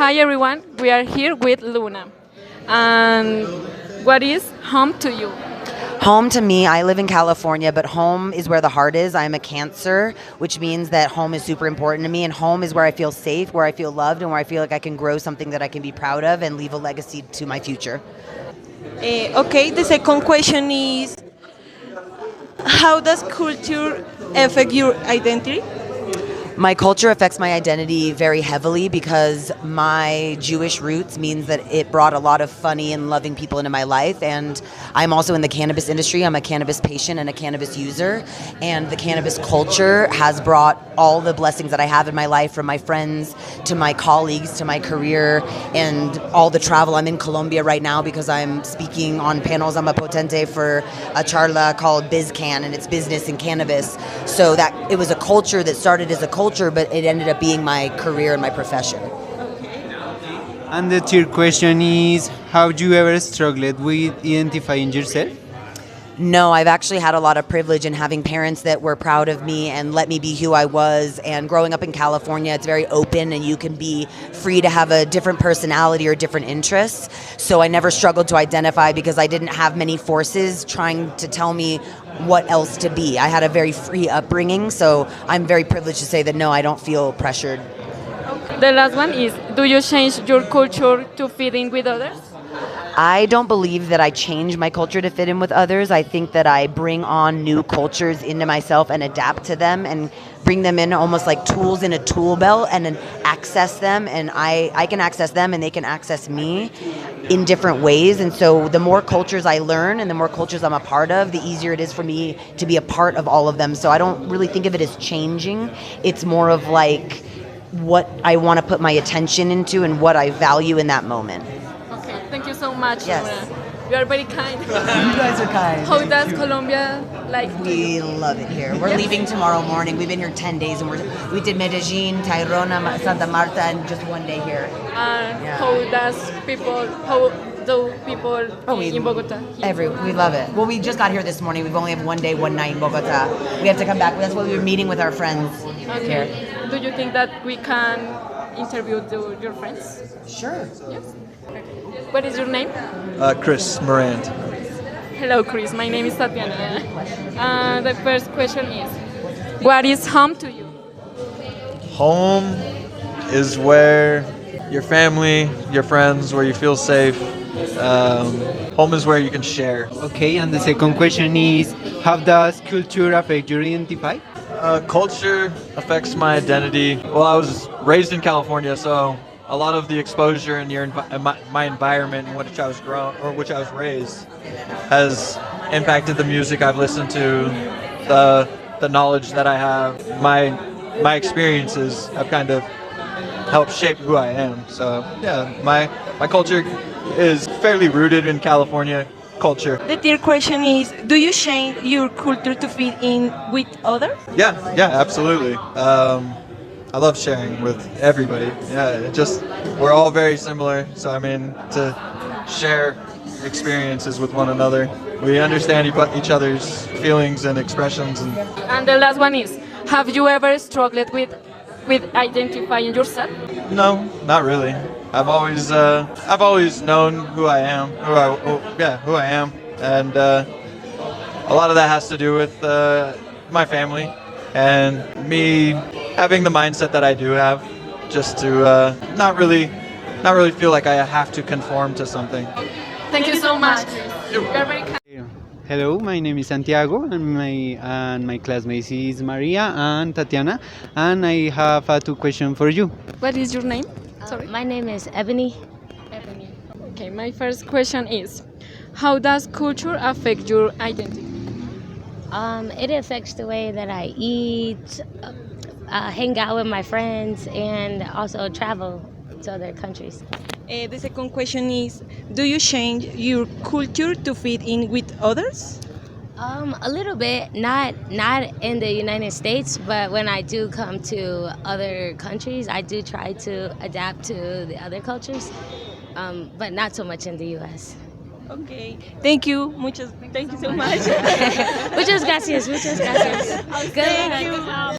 Hi everyone, we are here with Luna. And what is home to you? Home to me, I live in California, but home is where the heart is. I'm a Cancer, which means that home is super important to me. And home is where I feel safe, where I feel loved, and where I feel like I can grow something that I can be proud of and leave a legacy to my future. Okay, the second question is how does culture affect your identity? My culture affects my identity very heavily because my Jewish roots means that it brought a lot of funny and loving people into my life. And I'm also in the cannabis industry. I'm a cannabis patient and a cannabis user. And the cannabis culture has brought all the blessings that I have in my life, from my friends to my colleagues to my career and all the travel. I'm in Colombia right now because I'm speaking on panels. I'm a potente for a charla called BizCan, and it's business and cannabis. So that it was a culture that started as a culture, but it ended up being my career and my profession. And the third question is, have you ever struggled with identifying yourself? No, I've actually had a lot of privilege in having parents that were proud of me and let me be who I was. And growing up in California, it's very open and you can be free to have a different personality or different interests. So I never struggled to identify because I didn't have many forces trying to tell me what else to be. I had a very free upbringing, so I'm very privileged to say that no, I don't feel pressured. The last one is, do you change your culture to fit in with others? I don't believe that I change my culture to fit in with others. I think that I bring on new cultures into myself and adapt to them and bring them in almost like tools in a tool belt and then access them. And I can access them and they can access me in different ways. And so the more cultures I learn and the more cultures I'm a part of, the easier it is for me to be a part of all of them. So I don't really think of it as changing. It's more of like what I want to put my attention into and what I value in that moment. Okay, thank you so much, Yes. Luna. You are very kind. You guys are kind. How does Colombia like to We you? love it here. We're leaving tomorrow morning. We've been here 10 days and we did Medellin, Tayrona, Santa Marta, and just one day here. And Yeah. how do people we- in Bogota? We love it. Well, we just got here this morning. We've only have one day, one night in Bogota. We have to come back. That's why we were meeting with our friends here. Do you think that we can interview your friends? Sure. Yes. What is your name? Chris Morant. Hello, Chris. My name is Tatiana. The first question is, what is home to you? Home is where your family, your friends, where you feel safe. Home is where you can share. Okay, and the second question is, how does culture affect your identity? Culture affects my identity. Well, I was raised in California, so a lot of the exposure in my environment in which I was which I was raised has impacted the music I've listened to, the knowledge that I have. My experiences have kind of helped shape who I am. So yeah, my culture is fairly rooted in California culture. The third question is do you change your culture to fit in with others? Yeah, absolutely. I love sharing with everybody. Yeah, we're all very similar. So I mean, to share experiences with one another, we understand each other's feelings and expressions. And the last one is, have you ever struggled with identifying yourself? No, not really. I've always known who I am, who I am, and a lot of that has to do with my family and me having the mindset that I do have, just to not really feel like I have to conform to something. Thank you so much. You are very kind. Hello, my name is Santiago, and my classmates is Maria and Tatiana, and I have two questions for you. What is your name? Sorry. My name is Ebony. Ebony. Okay, my first question is, how does culture affect your identity? It affects the way that I eat, hang out with my friends, and also travel to other countries. The second question is do you change your culture to fit in with others? A little bit, not in the United States, but when I do come to other countries, I do try to adapt to the other cultures, but not so much in the U.S. Okay, thank you. Thank you so much. Muchas gracias. Good. Thank you.